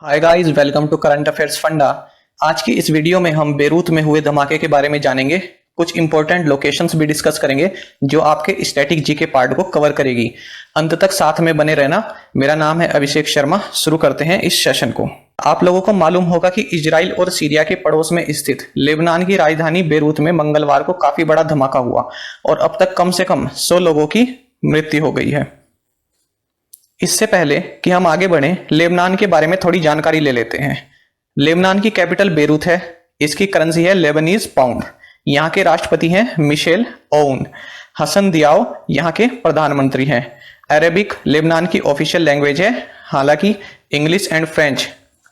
Hi guys, welcome to current affairs Funda. आज की इस वीडियो में हम बेरूत में हुए धमाके के बारे में जानेंगे। कुछ इंपॉर्टेंट लोकेशंस भी डिस्कस करेंगे जो आपके स्टैटिक जीके पार्ट को कवर करेगी। अंत तक साथ में बने रहना। मेरा नाम है अभिषेक शर्मा। शुरू करते हैं इस सेशन को। आप लोगों को मालूम होगा कि इजराइल और सीरिया के पड़ोस में स्थित लेबनान की राजधानी बेरूत में मंगलवार को काफी बड़ा धमाका हुआ और अब तक कम से कम 100 लोगों की मृत्यु हो गई है। इससे पहले कि हम आगे बढ़ें, लेबनान के बारे में थोड़ी जानकारी ले लेते हैं। लेबनान की कैपिटल बेरूत है। इसकी करेंसी है लेबनीज पाउंड। यहाँ के राष्ट्रपति हैं मिशेल ओन। हसन दियाओ यहाँ के प्रधानमंत्री हैं। अरेबिक लेबनान की ऑफिशियल लैंग्वेज है, हालांकि इंग्लिश एंड फ्रेंच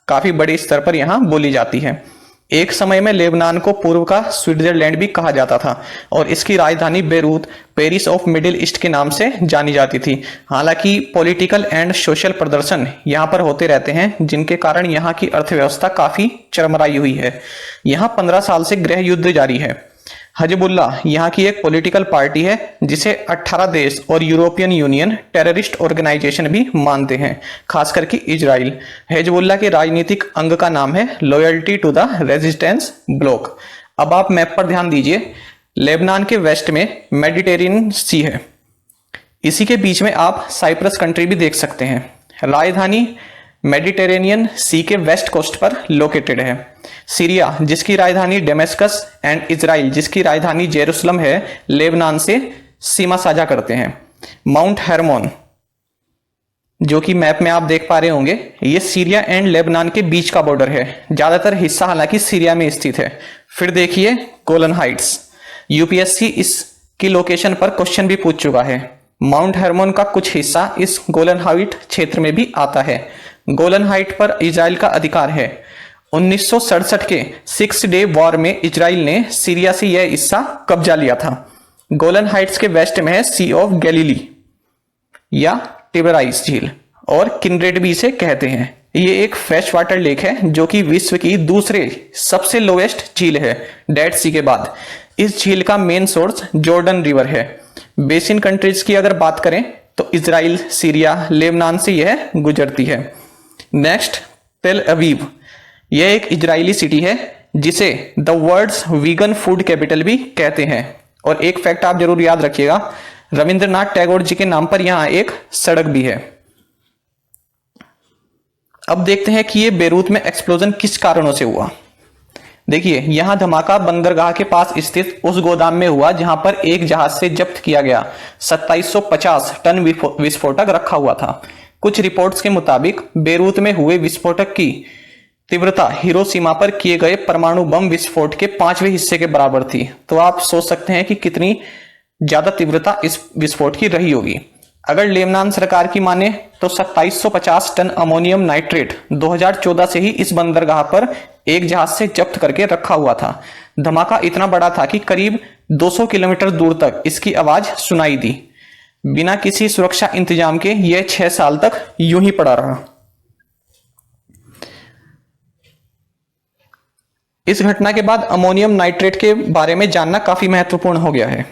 काफी बड़े स्तर पर यहाँ बोली जाती है। एक समय में लेबनान को पूर्व का स्विट्जरलैंड भी कहा जाता था और इसकी राजधानी Beirut Paris of middle east के नाम से जानी जाती थी। हालांकि पॉलिटिकल एंड सोशल प्रदर्शन यहाँ पर होते रहते हैं, जिनके कारण यहाँ की अर्थव्यवस्था काफी चरमराई हुई है। यहाँ 15 साल से गृह युद्ध जारी है। हजबुल्लाह यहाँ की एक पॉलिटिकल पार्टी है जिसे 18 देश और यूरोपियन यूनियन टेररिस्ट ऑर्गेनाइजेशन भी मानते हैं, खास करके इजराइल। हिजबुल्लाह के राजनीतिक अंग का नाम है loyalty to the resistance block. अब आप मैप पर ध्यान दीजिए। लेबनान के वेस्ट में मेडिटेरेनियन सी है। इसी के बीच में आप साइप्रस कंट्री भी देख सकते हैं। राजधानी मेडिटेरेनियन सी के वेस्ट कोस्ट पर लोकेटेड है। सीरिया जिसकी राजधानी डेमेस्कस एंड इजराइल जिसकी राजधानी जेरूसलम है, लेबनान से सीमा साझा करते हैं। माउंट हेरमोन जो कि मैप में आप देख पा रहे होंगे, ये सीरिया एंड लेबनान के बीच का बॉर्डर है। ज्यादातर हिस्सा हालांकि सीरिया में स्थित है। फिर देखिए गोलन हाइट्स। यूपीएससी इसकी लोकेशन पर क्वेश्चन भी पूछ चुका है। माउंट हेरमोन का कुछ हिस्सा इस गोलन हाइट क्षेत्र में भी आता है। गोलन हाइट पर इजराइल का अधिकार है। 1967 के 6 डे वॉर में इजराइल ने सीरिया से यह हिस्सा कब्जा लिया था। गोलन हाइट्स के वेस्ट में है सी ऑफ गैलीली या टिबराइस झील और किंड्रेड भी इसे कहते हैं। ये एक फ्रेश वाटर लेक है जो कि विश्व की दूसरे सबसे लोएस्ट झील है डेड सी के बाद। इस झील का मेन सोर्स जॉर्डन रिवर है। बेसिन कंट्रीज की अगर बात करें तो इजराइल, सीरिया, लेबनान से यह गुजरती है। नेक्स्ट तेल अवीव। यह एक इजरायली सिटी है जिसे the world's vegan food capital भी कहते हैं। और एक फैक्ट आप जरूर याद रखिएगा, रविंद्रनाथ टैगोर जी के नाम पर यहां एक सड़क भी है। अब देखते हैं कि यह बेरूत में एक्सप्लोजन किस कारणों से हुआ। देखिए, यहां धमाका बंदरगाह के पास स्थित उस गोदाम में हुआ जहां पर एक जहाज से जब्त किया गया 2750 टन विस्फोटक रखा हुआ था। कुछ रिपोर्ट्स के मुताबिक बेरूत में हुए विस्फोटक की तीव्रता हिरोशिमा पर किए गए परमाणु बम विस्फोट के 5वें हिस्से के बराबर थी। तो आप सोच सकते हैं कि कितनी ज्यादा तीव्रता इस विस्फोट की रही होगी। अगर लेबनान सरकार की माने तो 2750 टन अमोनियम नाइट्रेट 2014 से ही इस बंदरगाह पर एक जहाज से जब्त करके रखा हुआ था। धमाका इतना बड़ा था कि करीब 200 किलोमीटर दूर तक इसकी आवाज सुनाई दी। बिना किसी सुरक्षा इंतजाम के यह 6 साल तक यूं ही पड़ा रहा। इस घटना के बाद अमोनियम नाइट्रेट के बारे में जानना काफी महत्वपूर्ण हो गया है।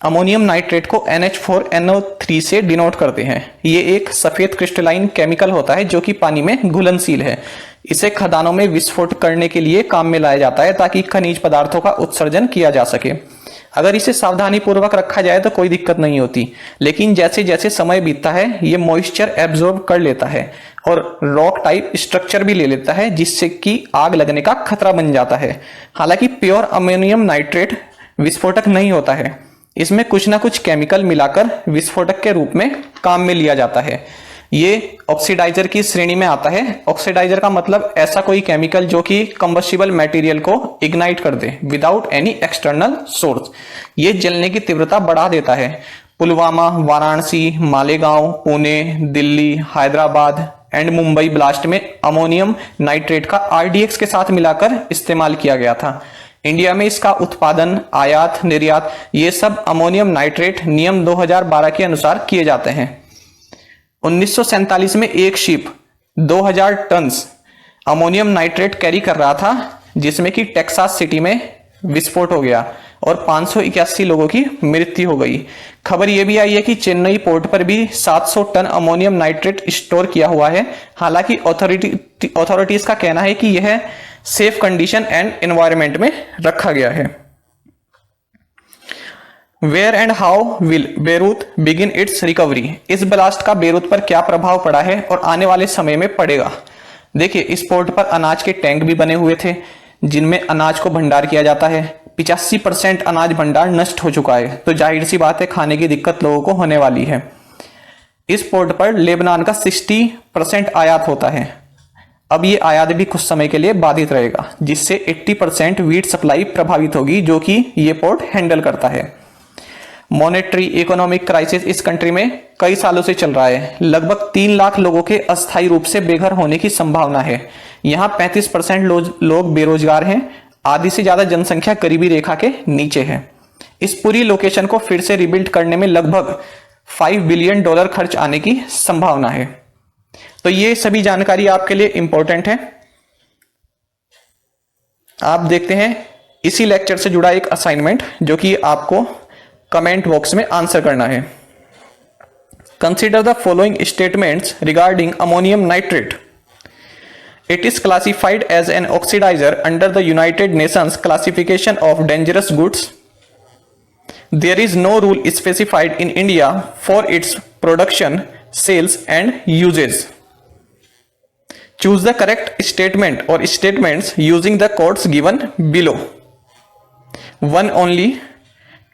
अमोनियम नाइट्रेट को NH4NO3 से डिनोट करते हैं। ये एक सफेद क्रिस्टलाइन केमिकल होता है जो कि पानी में घुलनशील है। इसे खदानों में विस्फोट करने के लिए काम में लाया जाता है ताकि खनिज पदार्थों का उत्सर्जन किया जा सके। अगर इसे सावधानी पूर्वक रखा जाए तो कोई दिक्कत नहीं होती, लेकिन जैसे जैसे समय बीतता है ये मॉइस्चर एब्जॉर्ब कर लेता है और रॉक टाइप स्ट्रक्चर भी ले लेता है, जिससे कि आग लगने का खतरा बन जाता है। हालांकि प्योर अमोनियम नाइट्रेट विस्फोटक नहीं होता है। इसमें कुछ ना कुछ केमिकल मिलाकर विस्फोटक के रूप में काम में लिया जाता है। ये ऑक्सीडाइजर की श्रेणी में आता है। ऑक्सीडाइजर का मतलब ऐसा कोई केमिकल जो कि कंबस्टिबल मटेरियल को इग्नाइट कर दे विदाउट एनी एक्सटर्नल सोर्स। ये जलने की तीव्रता बढ़ा देता है। पुलवामा, वाराणसी, मालेगांव, पुणे, दिल्ली, हैदराबाद एंड मुंबई ब्लास्ट में अमोनियम नाइट्रेट का RDX के साथ मिलाकर इस्तेमाल किया गया था। इंडिया में इसका उत्पादन, आयात, निर्यात ये सब अमोनियम नाइट्रेट नियम 2012 के अनुसार किए जाते हैं। 1947 में एक ship 2000 ton ammonium nitrate carry कर रहा था, जिसमें कि टेक्सास सिटी में विस्फोट हो गया और 581 लोगों की मृत्यु हो गई। खबर यह भी आई है कि चेन्नई पोर्ट पर भी 700 टन अमोनियम नाइट्रेट स्टोर किया हुआ है। हालांकि अथॉरिटीज का कहना है कि यह सेफ कंडीशन एंड एनवायरनमेंट में रखा गया है। Where and how will Beirut begin its recovery? इस ब्लास्ट का बेरूत पर क्या प्रभाव पड़ा है और आने वाले समय में पड़ेगा? देखिए, इस पोर्ट पर अनाज के टैंक भी बने हुए थे जिनमें अनाज को भंडार किया जाता है। 85% अनाज भंडार नष्ट हो चुका है, तो जाहिर सी बात है खाने की दिक्कत लोगों को होने वाली है। इस पोर्ट पर लेबनान का 60% आयात होता है। अब ये आयात भी कुछ समय के लिए बाधित रहेगा, जिससे 80% वीट सप्लाई प्रभावित होगी, जो कि ये पोर्ट हैंडल करता है। मॉनेटरी इकोनॉमिक क्राइसिस इस कंट्री में कई सालों से चल रहा है। लगभग 3 लाख लोगों के अस्थायी रूप से बेघर होने की संभावना है। यहाँ 35% लोग बेरोजगार हैं। आधी से ज्यादा जनसंख्या गरीबी रेखा के नीचे है। इस पूरी लोकेशन को फिर से रिबिल्ड करने में लगभग $5 बिलियन खर्च आने की संभावना है। तो ये सभी जानकारी आपके लिए इंपॉर्टेंट है। आप देखते हैं इसी लेक्चर से जुड़ा एक असाइनमेंट जो कि आपको कमेंट बॉक्स में आंसर करना है। Consider the following statements regarding ammonium nitrate. It is classified as an oxidiser under the United Nations classification of dangerous goods. There is no rule specified in India for its production, sales and usages. Choose the correct statement और statements using the codes given below. 1 only,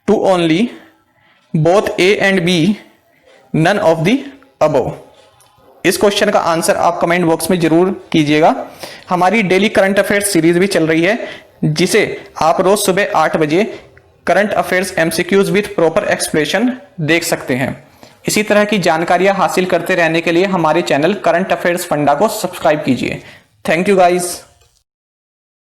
2 only, both A and B, none of the above। इस question का answer आप comment box में जरूर कीजिएगा। हमारी daily current affairs series भी चल रही है, जिसे आप रोज सुबह 8 बजे current affairs MCQs with proper explanation देख सकते हैं। इसी तरह की जानकारियां हासिल करते रहने के लिए हमारे चैनल करंट अफेयर्स फंडा को सब्सक्राइब कीजिए। Thank you guys.